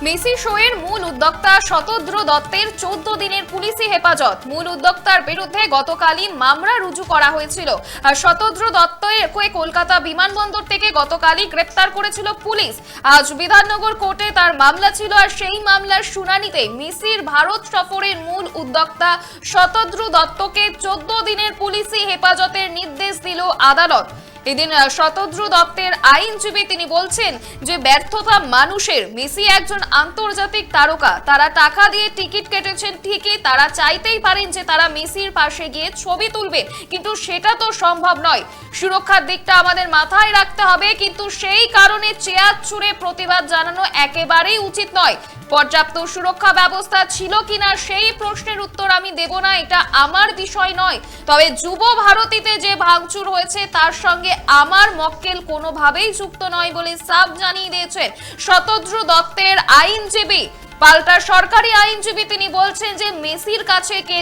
Messi শোয়ের মূল উদ্যোক্তা শতদ্র দত্তের 14 দিনের পুলিশি হেফাজত। মূল উদ্যোক্তার বিরুদ্ধে গতকালই মামলা রুজু করা হয়েছিল। আর শতদ্র দত্তকে কলকাতা বিমানবন্দর থেকে গতকালই গ্রেপ্তার করেছিল পুলিশ। আজ বিধাননগর কোর্টে তার মামলা ছিল। আর সেই মামলার শুনানিতে মেসির ভারত সফরের মূল উদ্যোক্তা শতদ্র দত্তকে 14 দিনের পুলিশি হেফাজতের নির্দেশ দিল আদালত। এদিন শতদ্র দত্তের আইনজীবী তিনি বলছেন যে ব্যর্থতা মানুষের। মেসি একজন আন্তর্জাতিক তারকা, তারা টাকা দিয়ে টিকিট কেটেছেন ঠিকই, তারা চাইতেই পারেন যে তারা মেসির পাশে গিয়ে ছবি তুলবেন, কিন্তু সেটা তো সম্ভব নয়। সুরক্ষার দিকটা আমাদের মাথায় রাখতে হবে, কিন্তু সেই কারণে চেয়ার ছুঁড়ে প্রতিবাদ জানানো একেবারেই উচিত নয়। পর্যাপ্ত সুরক্ষা ব্যবস্থা ছিল কিনা সেই প্রশ্নের উত্তর আমি দেব না, এটা আমার বিষয় নয়। তবে যুব ভারতীতে যে ভাঙচুর হয়েছে তার সঙ্গে আমার মক্কেল কোনোভাবেই যুক্ত নয় বলে সাফ জানিয়ে দিয়েছেন শতদ্র দত্তের আইনজীবী। পাল্টা সরকারি আইনজীবী তিনি বলছেন যে মেসির কাছে কে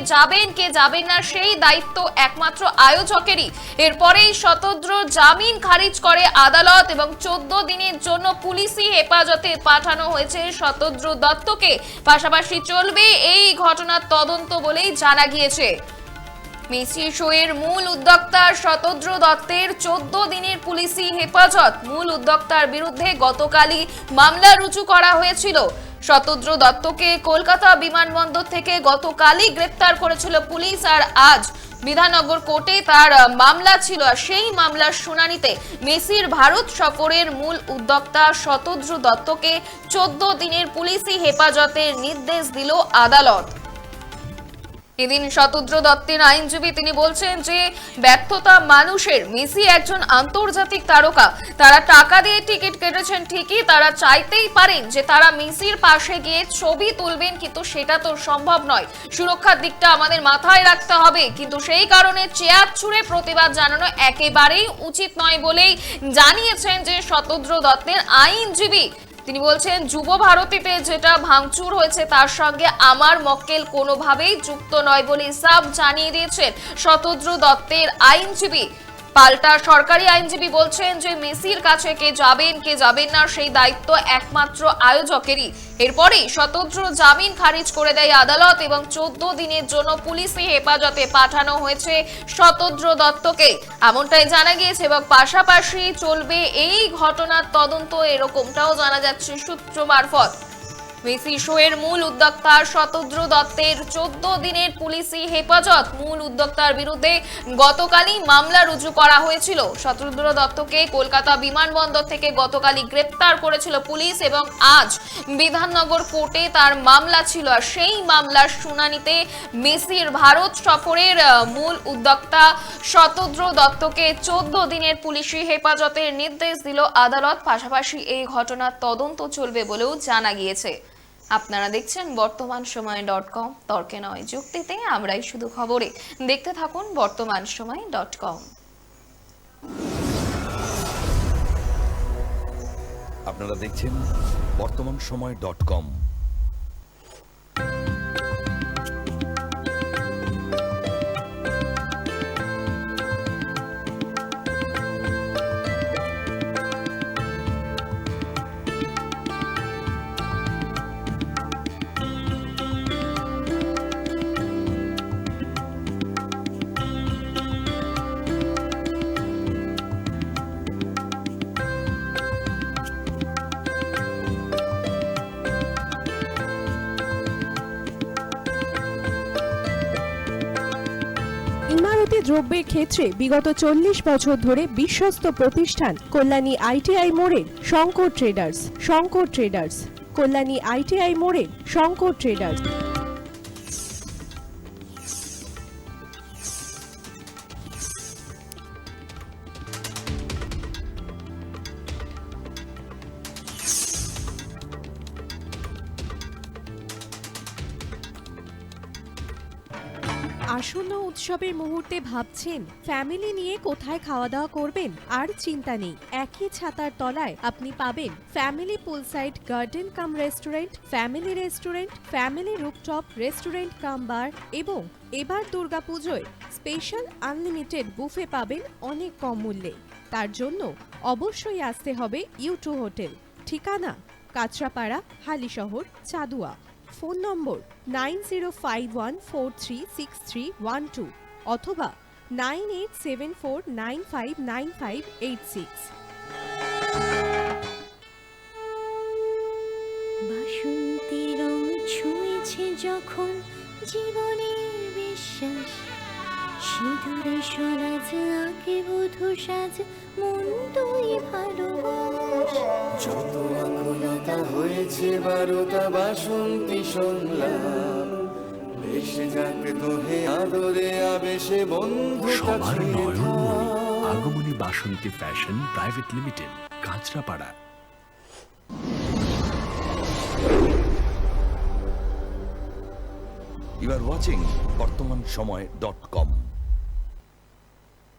যাবেন না সেই দায়িত্ব একমাত্র আয়োজকেরই। এরপরেই শতদ্র জামিন খারিজ করে আদালত এবং 14 দিনের জন্য পুলিশি হেফাজতে পাঠানো হয়েছে শতদ্র দত্তকে। পাশাপাশি চলবে এই ঘটনার তদন্ত বলেই জানা গিয়েছে। মেসি শোয়ের মূল উদ্যোক্তা শতদ্র দত্তের 14 দিনের পুলিশি হেফাজত। মূল উদ্যোক্তার বিরুদ্ধে গতকালই মামলা রুজু করা হয়েছিল। শতদ্র দত্তকে কলকাতা বিমানবন্দর থেকে গতকালই গ্রেপ্তার করেছিল পুলিশ। আর আজ বিধাননগর কোর্টে তার মামলা ছিল। আর সেই মামলার শুনানিতে মেসির ভারত সফরের মূল উদ্যোক্তা শতদ্র দত্তকে 14 দিনের পুলিশি হেফাজতের নির্দেশ দিল আদালত। এদিন শতদ্র দত্তের আইনজীবী তিনি বলছেন যে ব্যর্থতা মানুষের। মেসি একজন আন্তর্জাতিক তারকা, তারা টাকা দিয়ে টিকিট কেটেছেন ঠিকই, তারা চাইতেই পারেন যে তারা মেসির পাশে গিয়ে ছবি তুলবেন, কিন্তু সেটা তো সম্ভব নয়। সুরক্ষার দিকটা আমাদের মাথায় রাখতে হবে, কিন্তু সেই কারণে চেয়ার ছুঁড়ে প্রতিবাদ জানানো একেবারেই উচিত নয় বলেই জানিয়েছেন যে শতদ্র দত্তের আইনজীবী। তিনি বলছেন যুব ভারতীতে যেটা ভাঙচুর হয়েছে তার সঙ্গে আমার মক্কেল কোনোভাবেই যুক্ত নয় বলে সাফ জানিয়ে দিয়েছেন শতদ্র দত্তের আইনজীবী। পাল্টা সরকারি আইনজীবী বলছেন যে মেসির কাছে কে যাবেন না সেই দায়িত্ব একমাত্র আয়োজকেরই। এরপরেই শতদ্র জামিন খারিজ করে দেয় আদালত এবং 14 দিনের জন্য পুলিশি হেফাজতে পাঠানো হয়েছে শতদ্র দত্তকে, এমনটাই জানা গিয়েছে। এবং পাশাপাশি চলবে এই ঘটনার তদন্ত, এরকমটাও জানা যাচ্ছে সূত্র মারফত। মেসি শোয়ের মূল উদ্যোক্তা শতদ্র দত্তের 14 দিনের পুলিশি হেফাজত। মূল উদ্যোক্তার বিরুদ্ধে গতকালই মামলা রুজু করা হয়েছিল। শতদ্র দত্তকে কলকাতা বিমানবন্দর থেকে গতকালই গ্রেপ্তার করেছিল পুলিশ এবং আজ বিধাননগর কোর্টে তার মামলা ছিল। আর সেই মামলার শুনানিতে মেসির ভারত সফরের মূল উদ্যোক্তা শতদ্র দত্তকে 14 দিনের পুলিশি হেফাজতের নির্দেশ দিল আদালত। পাশাপাশি এই ঘটনার তদন্ত চলবে বলেও জানা গিয়েছে। আপনারা দেখছেন বর্তমান সময় .com, তর্কে নয় যুক্তিতে আমরাই শুধু খবরে। দেখতে থাকুন বর্তমান সময় .com। আপনারা দেখছেন বর্তমান সময় .com। ইমারতি দ্রব্যের ক্ষেত্রে বিগত 40 বছর ধরে বিশ্বস্ত প্রতিষ্ঠান কল্যাণী ITI মোড়ের শঙ্কর ট্রেডার্স। কল্যাণী ITI মোড়ের শঙ্কর ট্রেডার্স। আসন্ন উৎসবের মুহূর্তে ভাবছেন ফ্যামিলি নিয়ে কোথায় খাওয়া দাওয়া করবেন? আর চিন্তা নেই, একই ছাতার তলায় আপনি পাবেন family poolside garden cum restaurant, family rooftop restaurant cum bar এবং এবার দুর্গাপুজোয় স্পেশাল আনলিমিটেড বুফে পাবেন অনেক কম মূল্যে। তার জন্য অবশ্যই আসতে হবে U2 হোটেল। ঠিকানা কাঁচরাপাড়া, হালিশহর, চাদুয়া। ফোন নম্বর 9051436312 অথবা 9874959586। বাসন্তী রং ছুঁয়েছে যখন জীবনের বিশ্বাস, সিঁদুরে সরাজ আঁকে বধূ সাজ, মন তুই ভালোবাস। যত আকুলতা হয়েছে বারোটা বাসন্তী সংলাপ, ভেসে যাক দোহে আদরে আবেশে বন্ধু সবার Nayanmoni Agamani Basanti fashion private limited, Kanchrapara. You are watching BortomanShomoy.com.